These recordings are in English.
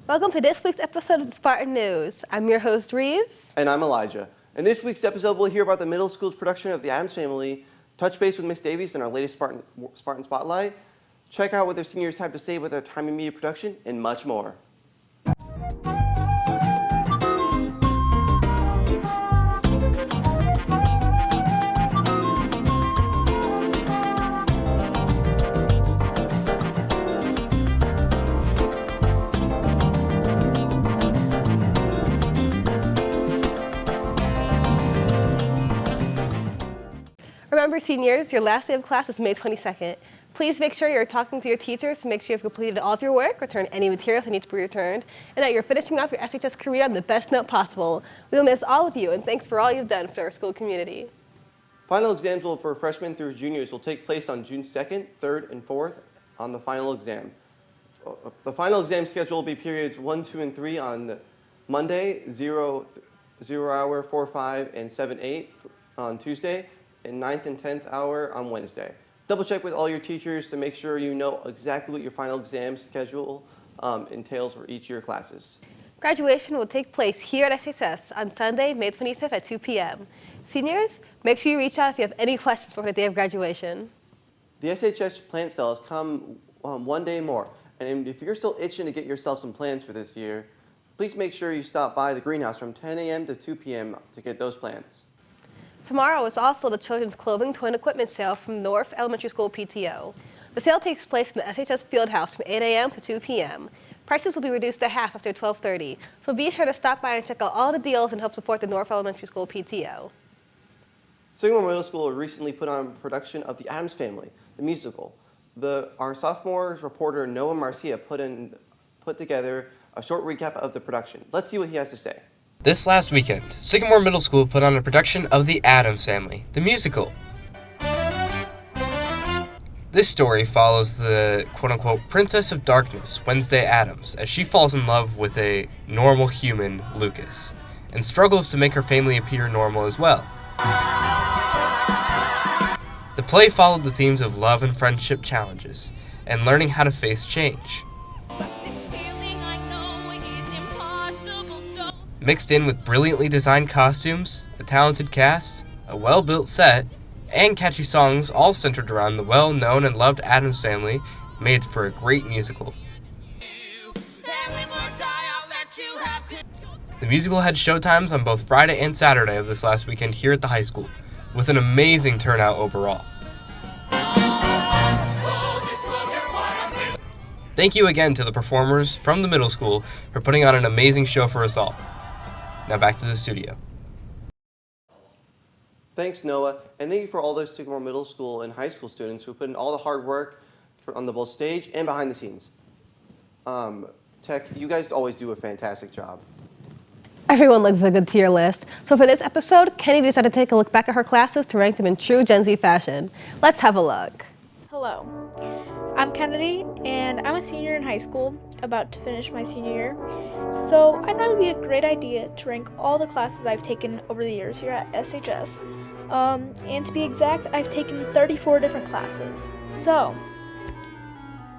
Welcome to this week's episode of the Spartan News. I'm your host, Reeve. And I'm Elijah. In this week's episode, we'll hear about the middle school's production of The Addams Family, touch base with Miss Davies in our latest Spartan Spotlight, check out what their seniors have to say with their time and media production, and much more. Remember, seniors, your last day of class is May 22nd. Please make sure you're talking to your teachers to make sure you've completed all of your work, returned any materials that need to be returned, and that you're finishing off your SHS career on the best note possible. We will miss all of you, and thanks for all you've done for our school community. Final exams for freshmen through juniors will take place on June 2nd, 3rd, and 4th on the final exam. The final exam schedule will be periods 1, 2, and 3 on Monday, 0 hour, 4, 5, and 7, 8 on Tuesday, and 9th and 10th hour on Wednesday. Double check with all your teachers to make sure you know exactly what your final exam schedule entails for each of your classes. Graduation will take place here at SHS on Sunday, May 25th at 2 p.m. Seniors, make sure you reach out if you have any questions for the day of graduation. The SHS plant sales come one day more, and if you're still itching to get yourself some plants for this year, please make sure you stop by the greenhouse from 10 a.m. to 2 p.m. to get those plants. Tomorrow is also the Children's Clothing, Toy and Equipment Sale from North Elementary School PTO. The sale takes place in the SHS Fieldhouse from 8 a.m. to 2 p.m. Prices will be reduced to half after 12:30, so be sure to stop by and check out all the deals and help support the North Elementary School PTO. Sycamore Middle School recently put on a production of The Addams Family, the musical. Our sophomore reporter Noah Marcia put together a short recap of the production. Let's see what he has to say. This last weekend, Sycamore Middle School put on a production of The Addams Family, the musical. This story follows the quote-unquote Princess of Darkness, Wednesday Addams, as she falls in love with a normal human, Lucas, and struggles to make her family appear normal as well. The play followed the themes of love and friendship challenges, and learning how to face change. Mixed in with brilliantly designed costumes, a talented cast, a well-built set, and catchy songs all centered around the well-known and loved Addams Family, made for a great musical. The musical had showtimes on both Friday and Saturday of this last weekend here at the high school, with an amazing turnout overall. Thank you again to the performers from the middle school for putting on an amazing show for us all. Now back to the studio. Thanks, Noah, and thank you for all those Sycamore Middle School and high school students who put in all the hard work on the both stage and behind the scenes. Tech, you guys always do a fantastic job. Everyone loves a good tier list. So for this episode, Kenny decided to take a look back at her classes to rank them in true Gen Z fashion. Let's have a look. Hello, I'm Kennedy, and I'm a senior in high school, about to finish my senior year. So I thought it would be a great idea to rank all the classes I've taken over the years here at SHS. And to be exact, I've taken 34 different classes. So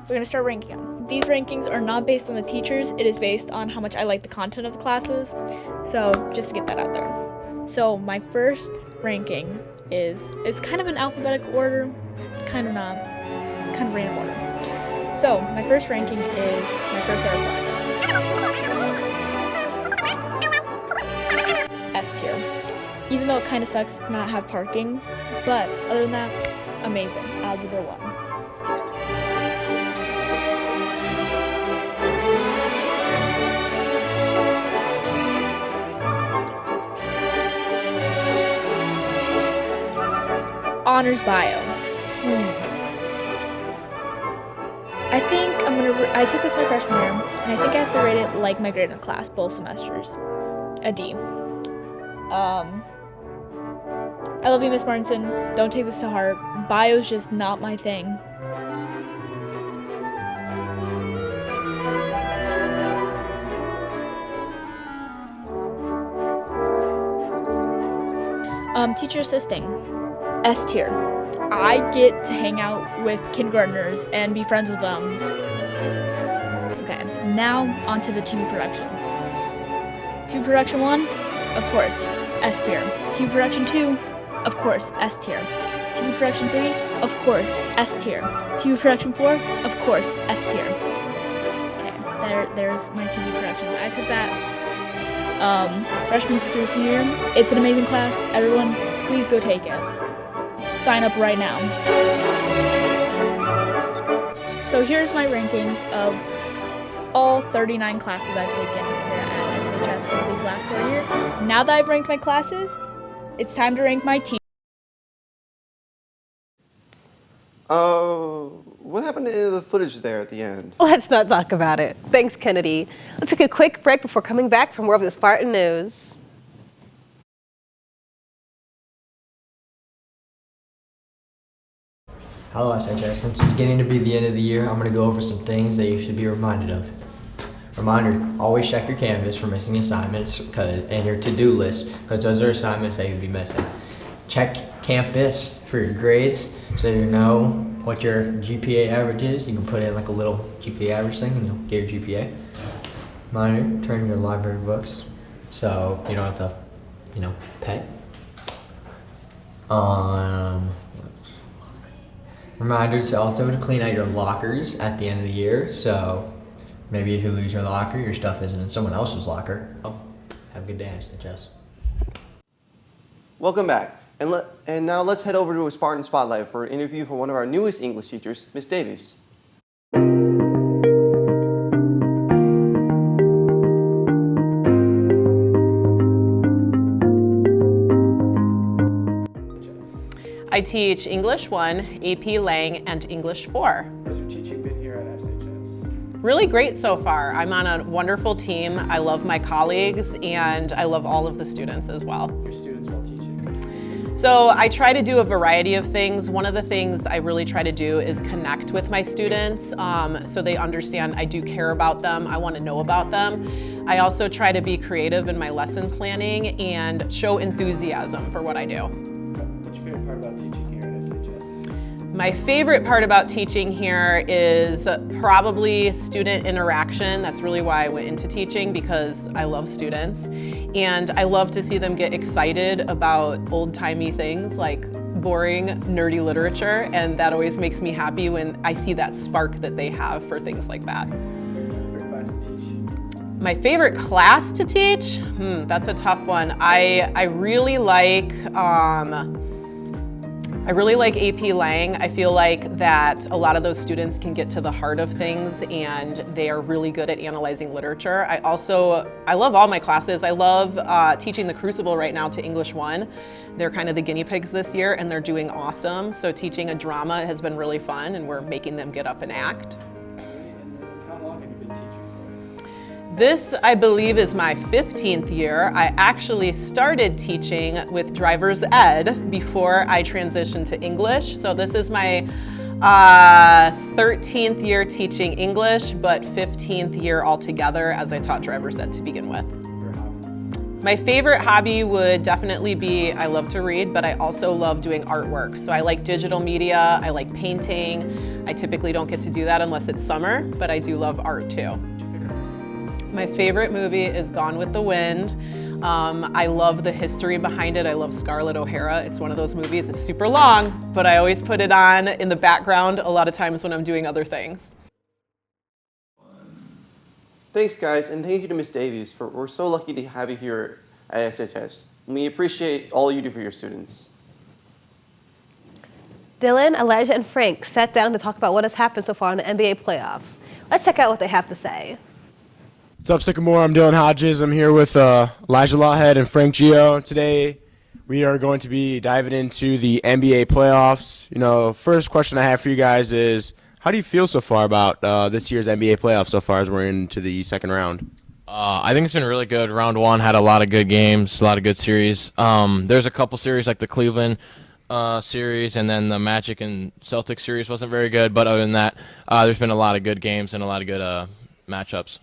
we're going to start ranking them. These rankings are not based on the teachers, it is based on how much I like the content of the classes. So just to get that out there. So my first ranking it's kind of an alphabetical order, kind of not. It's kind of random order. So my first ranking is my first ever class. S tier. Even though it kind of sucks to not have parking, but other than that, amazing. Algebra 1. Honors bio. I think I took this my freshman year, and I think I have to rate it like my grade in class both semesters. A D. I love you, Miss Martinson. Don't take this to heart. Bio's just not my thing. Teacher assisting. S tier. I get to hang out with kindergartners and be friends with them. Okay, Now, on to the TV productions. TV Production 1, of course, S tier. TV Production 2, of course, S tier. TV Production 3, of course, S tier. TV Production 4, of course, S tier. Okay, there's my TV productions. I took that freshman through senior year. It's an amazing class. Everyone, please go take it. Sign up right now. So here's my rankings of all 39 classes I've taken here at SHS over these last 4 years. Now that I've ranked my classes, it's time to rank my teachers. What happened to the footage there at the end? Let's not talk about it. Thanks, Kennedy. Let's take a quick break before coming back for more of the Spartan news. Hello SHS, since it's getting to be the end of the year, I'm going to go over some things that you should be reminded of. Reminder, always check your Canvas for missing assignments and your to-do list, because those are assignments that you'll be missing. Check Campus for your grades, so you know what your GPA average is. You can put in like a little GPA average thing and you'll get your GPA. Reminder, turn your library books, so you don't have to, pay. Reminders also to clean out your lockers at the end of the year. So maybe if you lose your locker, your stuff isn't in someone else's locker. Oh, have a good day, SHS. Welcome back. And now let's head over to a Spartan Spotlight for an interview from one of our newest English teachers, Miss Davies. I teach English 1, AP Lang, and English 4. How's your teaching been here at SHS? Really great so far. I'm on a wonderful team. I love my colleagues, and I love all of the students as well. Your students while teaching? So I try to do a variety of things. One of the things I really try to do is connect with my students so they understand I do care about them. I want to know about them. I also try to be creative in my lesson planning and show enthusiasm for what I do. What's your favorite part about teaching here at SHS? My favorite part about teaching here is probably student interaction. That's really why I went into teaching, because I love students. And I love to see them get excited about old-timey things like boring, nerdy literature. And that always makes me happy when I see that spark that they have for things like that. Favorite class to teach? My favorite class to teach? That's a tough one. I really like AP Lang. I feel like that a lot of those students can get to the heart of things and they are really good at analyzing literature. I love all my classes. I love teaching the Crucible right now to English 1. They're kind of the guinea pigs this year and they're doing awesome. So teaching a drama has been really fun and we're making them get up and act. And how long have you been teaching for? This, I believe, is my 15th year. I actually started teaching with driver's ed before I transitioned to English. So this is my 13th year teaching English, but 15th year altogether as I taught driver's ed to begin with. Your hobby? My favorite hobby would definitely be, I love to read, but I also love doing artwork. So I like digital media, I like painting. I typically don't get to do that unless it's summer, but I do love art too. My favorite movie is Gone with the Wind. I love the history behind it. I love Scarlett O'Hara. It's one of those movies. It's super long, but I always put it on in the background a lot of times when I'm doing other things. Thanks, guys, and thank you to Miss Davies. We're so lucky to have you here at SHS. We appreciate all you do for your students. Dylan, Elijah, and Frank sat down to talk about what has happened so far in the NBA playoffs. Let's check out what they have to say. What's up, Sycamore? I'm Dylan Hodges. I'm here with Elijah Lawhead and Frank Gio. Today, we are going to be diving into the NBA playoffs. First question I have for you guys is, how do you feel so far about this year's NBA playoffs so far as we're into the second round? I think it's been really good. Round one had a lot of good games, a lot of good series. There's a couple series like the Cleveland series, and then the Magic and Celtics series wasn't very good. But other than that, there's been a lot of good games and a lot of good matchups.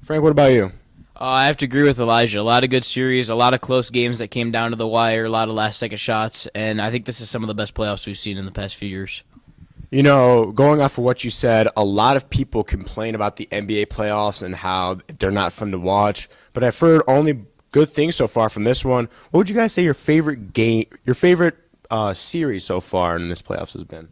Frank, what about you? I have to agree with Elijah. A lot of good series, a lot of close games that came down to the wire, a lot of last-second shots, and I think this is some of the best playoffs we've seen in the past few years. You know, going off of what you said, a lot of people complain about the NBA playoffs and how they're not fun to watch. But I've heard only good things so far from this one. What would you guys say your favorite game, your favorite series so far in this playoffs has been?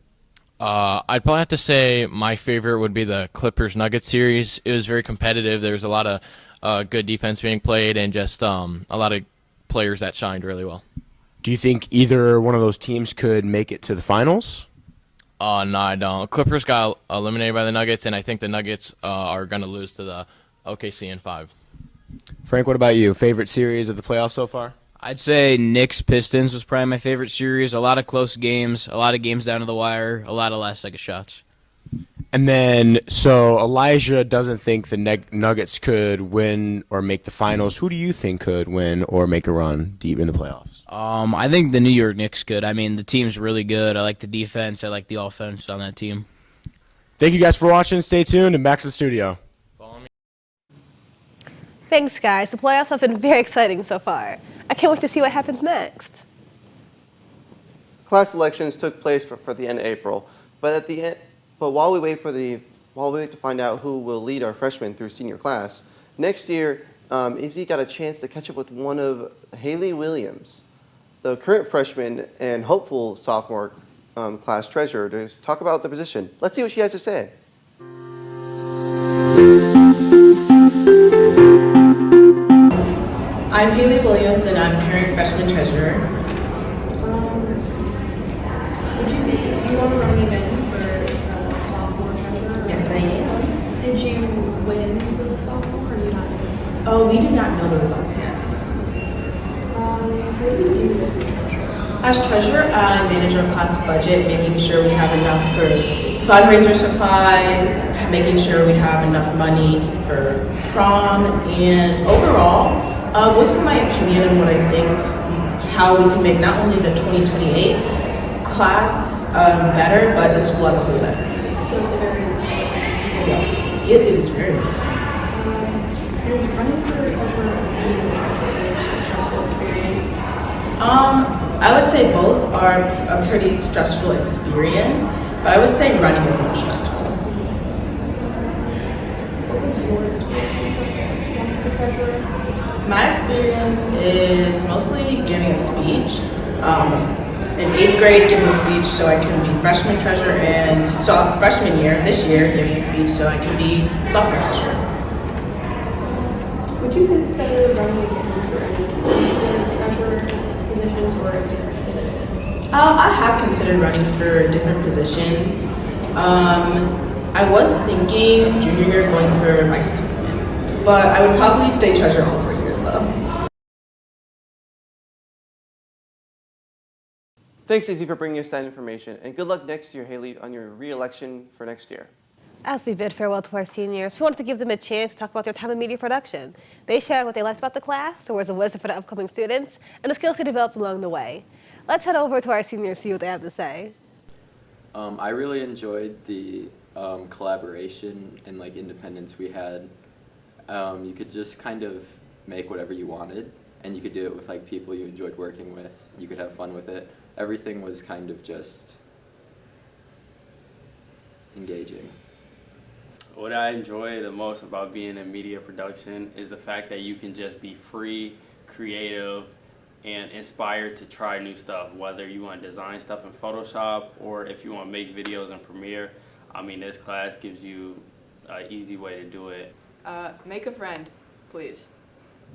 I'd probably have to say my favorite would be the Clippers Nuggets series. It was very competitive. There was a lot of good defense being played and just a lot of players that shined really well. Do you think either one of those teams could make it to the finals? No, I don't. Clippers got eliminated by the Nuggets, and I think the Nuggets are going to lose to the OKC in 5. Frank, what about you? Favorite series of the playoffs so far? I'd say Knicks Pistons was probably my favorite series. A lot of close games, a lot of games down to the wire, a lot of last second shots. And then, so Elijah doesn't think the Nuggets could win or make the finals. Who do you think could win or make a run deep in the playoffs? I think the New York Knicks could. I mean, the team's really good. I like the defense. I like the offense on that team. Thank you guys for watching. Stay tuned and back to the studio. Thanks, guys. The playoffs have been very exciting so far. I can't wait to see what happens next. Class elections took place for the end of April, but while we wait to find out who will lead our freshmen through senior class, next year, Izzy got a chance to catch up with one of Haley Williams, the current freshman and hopeful sophomore class treasurer, to talk about the position. Let's see what she has to say. I'm Haley Williams, and I'm current freshman treasurer. You are running again for sophomore treasurer? Yes, I am. Did you win for the sophomore, or do you not know? Oh, we do not know the results yet. What do you do as the treasurer? As treasurer, I manage our class budget, making sure we have enough for fundraiser supplies, making sure we have enough money for prom, and overall, voicing my opinion on what I think, how we can make not only the 2028 class better, but the school as a whole better. So it's a very important. It is very important. Is running for treasurer or being the treasurer a stressful experience? I would say both are a pretty stressful experience, but I would say running is more stressful. What was your experience with running for treasurer? My experience is mostly giving a speech. In 8th grade, giving a speech so I can be freshman treasurer, and freshman year, this year, giving a speech so I can be sophomore treasurer. Would you consider running again for any particular treasurer positions or a different position? I have considered running for different positions. I was thinking junior year going for vice president, but I would probably stay treasurer all 4 years though. Thanks, Izzy, for bringing us that information, and good luck next year, Haley, on your re-election for next year. As we bid farewell to our seniors, we wanted to give them a chance to talk about their time in media production. They shared what they liked about the class, the words of wisdom for the upcoming students, and the skills they developed along the way. Let's head over to our seniors to see what they have to say. I really enjoyed the collaboration and independence we had. You could just kind of make whatever you wanted, and you could do it with people you enjoyed working with. You could have fun with it. Everything was kind of just engaging. What I enjoy the most about being in media production is the fact that you can just be free, creative, and inspired to try new stuff, whether you want to design stuff in Photoshop or if you want to make videos in Premiere. I mean, this class gives you an easy way to do it. Make a friend, please.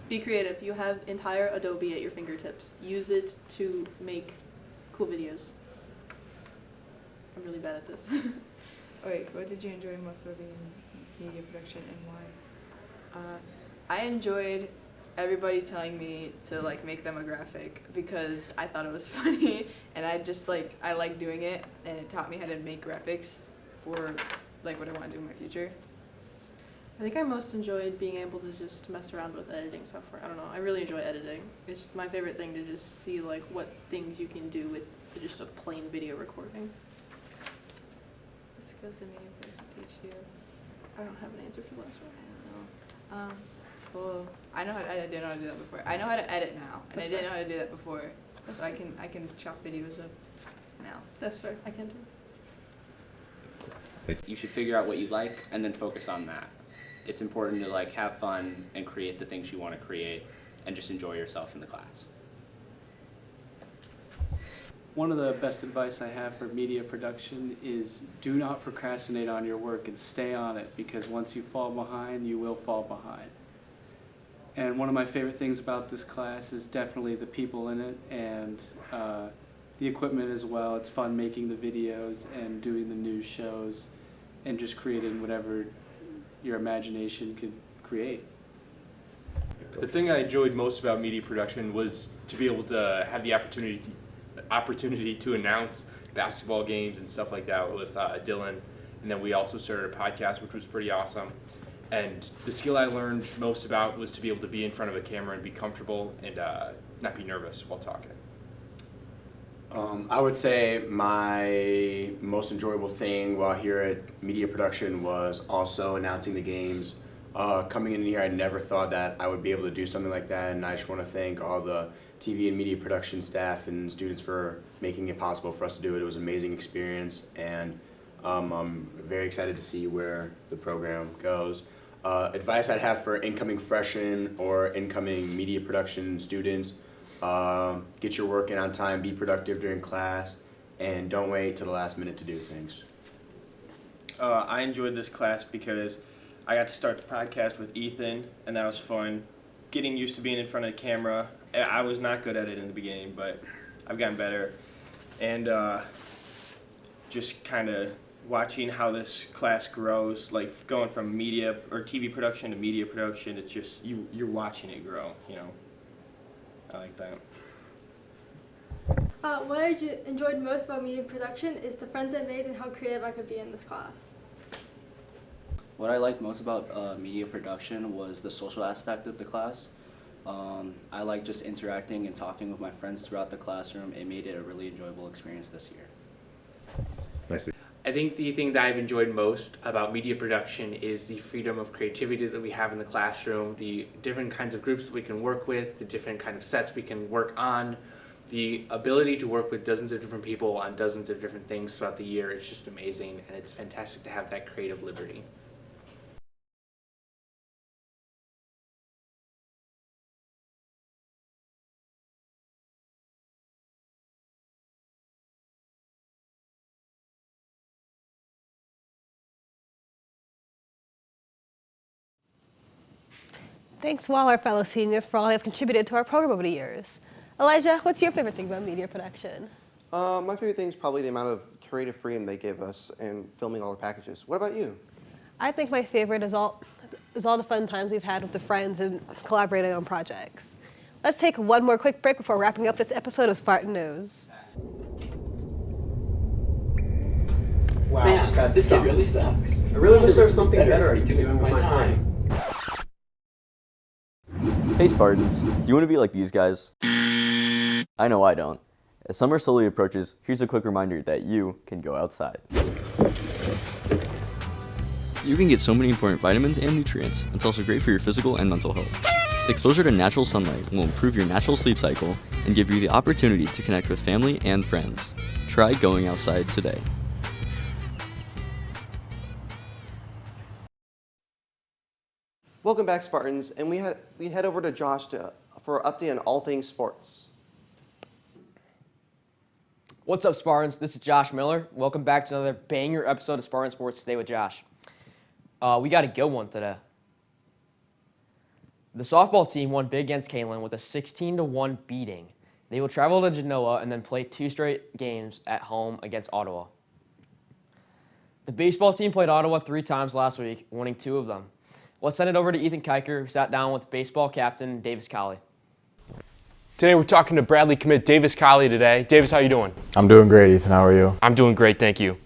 Be creative. You have entire Adobe at your fingertips. Use it to make cool videos. I'm really bad at this. Wait, what did you enjoy most about being in media production and why? I enjoyed everybody telling me to make them a graphic because I thought it was funny, and I like doing it, and it taught me how to make graphics for what I want to do in my future. I think I most enjoyed being able to just mess around with editing software. I don't know. I really enjoy editing. It's just my favorite thing to just see what things you can do with just a plain video recording. What skills did media production teach you? I don't have an answer for the last one. I don't know. Well, I know how to edit. I didn't know how to do that before. I know how to edit now, and I didn't know how to do that before. So I can chop videos up now. That's fair. I can do. You should figure out what you like and then focus on that. It's important to like have fun and create the things you want to create and just enjoy yourself in the class. One of the best advice I have for media production is do not procrastinate on your work and stay on it, because once you fall behind, you will fall behind. And one of my favorite things about this class is definitely the people in it and the equipment as well. It's fun making the videos and doing the news shows and just creating whatever your imagination could create. The thing I enjoyed most about media production was to be able to have the opportunity to announce basketball games and stuff like that with Dylan. And then we also started a podcast, which was pretty awesome. And the skill I learned most about was to be able to be in front of a camera and be comfortable and not be nervous while talking. I would say my most enjoyable thing while here at media production was also announcing the games. Coming in here, I never thought that I would be able to do something like that, and I just want to thank all the TV and media production staff and students for making it possible for us to do it. It was an amazing experience, and I'm very excited to see where the program goes. Advice I'd have for incoming freshmen or incoming media production students: get your work in on time, be productive during class, and don't wait till the last minute to do things. I enjoyed this class because I got to start the podcast with Ethan, and that was fun. Getting used to being in front of the camera. I was not good at it in the beginning, but I've gotten better. And just kind of watching how this class grows, like going from media or TV production to media production, it's just, you're watching it grow, you know. I like that. What I enjoyed most about media production is the friends I made and how creative I could be in this class. What I liked most about media production was the social aspect of the class. I like just interacting and talking with my friends throughout the classroom. It made it a really enjoyable experience this year. I think the thing that I've enjoyed most about media production is the freedom of creativity that we have in the classroom, the different kinds of groups that we can work with, the different kind of sets we can work on, the ability to work with dozens of different people on dozens of different things throughout the year. It's just amazing, and it's fantastic to have that creative liberty. Thanks to all our fellow seniors for all they have contributed to our program over the years. Elijah, what's your favorite thing about media production? My favorite thing is probably the amount of creative freedom they give us in filming all the packages. What about you? I think my favorite is all the fun times we've had with the friends and collaborating on projects. Let's take one more quick break before wrapping up this episode of Spartan News. Wow, man, this really sucks. I really wish there was something better to do with my time. Hey Spartans, do you want to be like these guys? I know I don't. As summer slowly approaches, here's a quick reminder that you can go outside. You can get so many important vitamins and nutrients. It's also great for your physical and mental health. Exposure to natural sunlight will improve your natural sleep cycle and give you the opportunity to connect with family and friends. Try going outside today. Welcome back, Spartans, and we head over to Josh for an update on all things sports. What's up, Spartans? This is Josh Miller. Welcome back to another banger episode of Spartan Sports Today with Josh. We got a good one today. The softball team won big against Kalen with a 16-1 beating. They will travel to Genoa and then play 2 straight games at home against Ottawa. The baseball team played Ottawa 3 times last week, winning 2 of them. Let's send it over to Ethan Kiker, who sat down with baseball captain Davis Colley. Today we're talking to Bradley commit Davis Colley today. Davis, how you doing? I'm doing great, Ethan. How are you? I'm doing great, thank you.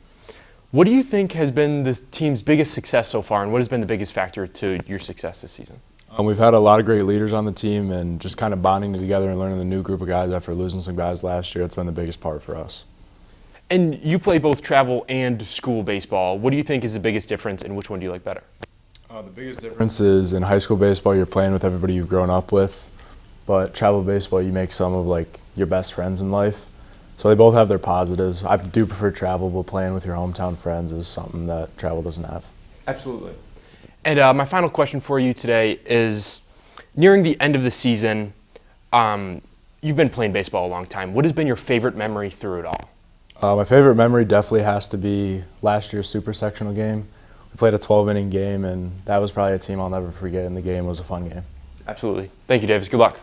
What do you think has been the team's biggest success so far, and what has been the biggest factor to your success this season? We've had a lot of great leaders on the team, and just kind of bonding together and learning the new group of guys after losing some guys last year. It's been the biggest part for us. And you play both travel and school baseball. What do you think is the biggest difference, and which one do you like better? The biggest difference is in high school baseball, you're playing with everybody you've grown up with, but travel baseball, you make some of your best friends in life. So they both have their positives. I do prefer travel, but playing with your hometown friends is something that travel doesn't have. Absolutely. And my final question for you today is, nearing the end of the season, you've been playing baseball a long time. What has been your favorite memory through it all? My favorite memory definitely has to be last year's super sectional game. We played a 12-inning game, and that was probably a team I'll never forget, and the game was a fun game. Absolutely. Thank you, Davis. Good luck.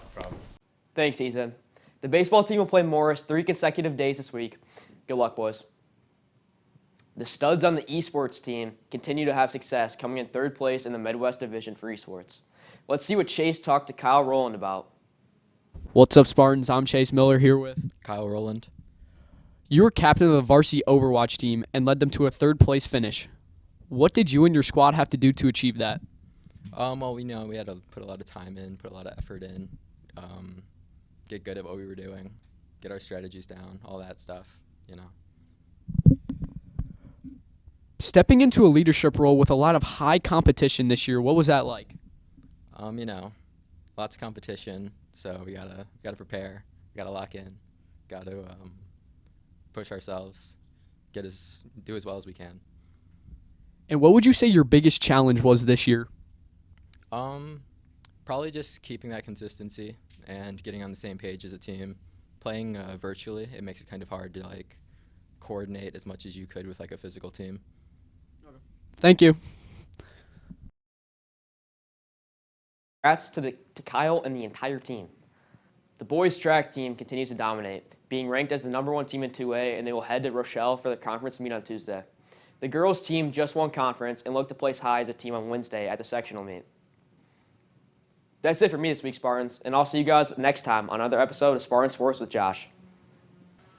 Thanks, Ethan. The baseball team will play Morris 3 consecutive days this week. Good luck, boys. The studs on the esports team continue to have success, coming in 3rd place in the Midwest Division for esports. Let's see what Chase talked to Kyle Rowland about. What's up, Spartans? I'm Chase Miller here with Kyle Rowland. You were captain of the varsity Overwatch team and led them to a 3rd place finish. What did you and your squad have to do to achieve that? Well, we had to put a lot of time in, put a lot of effort in, get good at what we were doing, get our strategies down, all that stuff, you know. Stepping into a leadership role with a lot of high competition this year, what was that like? You know, lots of competition, so we gotta prepare, we gotta lock in, gotta push ourselves, do as well as we can. And what would you say your biggest challenge was this year? Probably just keeping that consistency and getting on the same page as a team. Playing virtually, it makes it kind of hard to like coordinate as much as you could with like a physical team. Thank you. Congrats to Kyle and the entire team. The boys track team continues to dominate, being ranked as the #1 team in 2A, and they will head to Rochelle for the conference meet on Tuesday. The girls team just won conference and look to place high as a team on Wednesday at the sectional meet. That's it for me this week, Spartans, and I'll see you guys next time on another episode of Spartan Sports with Josh.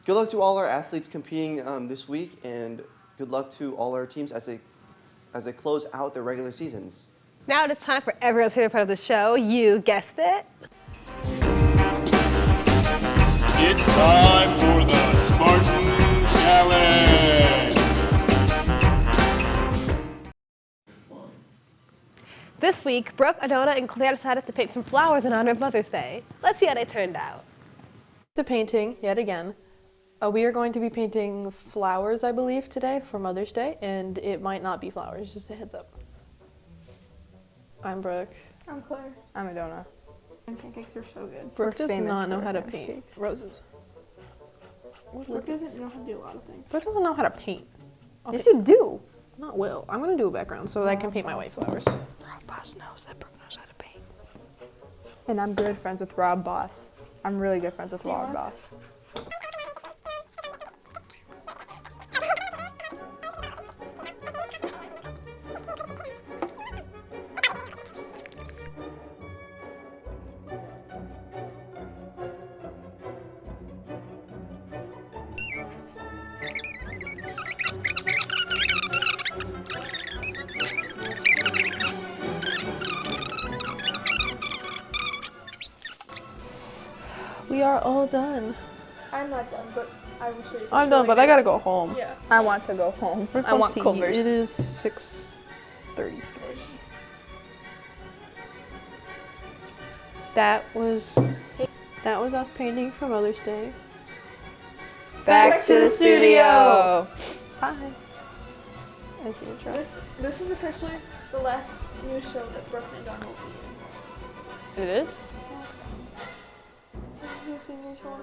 Good luck to all our athletes competing this week, and good luck to all our teams as they close out their regular seasons. Now it is time for everyone's favorite part of the show. You guessed it. It's time for the Spartan Challenge. This week, Brooke, Adona, and Claire decided to paint some flowers in honor of Mother's Day. Let's see how they turned out. To painting, yet again. We are going to be painting flowers, I believe, today for Mother's Day, and it might not be flowers, just a heads up. I'm Brooke. I'm Claire. I'm Adona. And pancakes are so good. Brooke does famous not know for how to pancakes. paint roses. Brooke doesn't know how to do a lot of things. Brooke doesn't know how to paint. Okay. Yes, you do. Not will. I'm going to do a background so that I can paint my white flowers. Rob Boss knows that Brooke knows how to paint. And I'm good friends with Rob Boss. I'm really good friends with Rob Boss. We are all done. I'm not done, but I will show you. I'm done, but I gotta go home. Yeah. I want to go home. I want Culver's. It is 6:33. That was us painting for Mother's Day. Back to the studio. Bye. As the intro. This is officially the last news show that Brooke and Don will be in. It is? This is the senior show.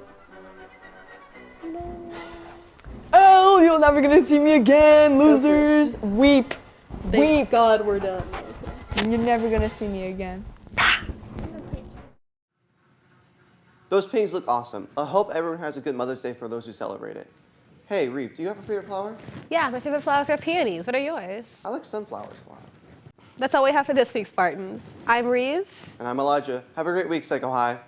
Oh, you're never gonna see me again, losers. Weep. Weep. God, we're done. You're never gonna see me again. Those paintings look awesome. I hope everyone has a good Mother's Day for those who celebrate it. Hey, Reeve, do you have a favorite flower? Yeah, my favorite flowers are peonies. What are yours? I like sunflowers a lot. That's all we have for this week, Spartans. I'm Reeve. And I'm Elijah. Have a great week, Psycho High.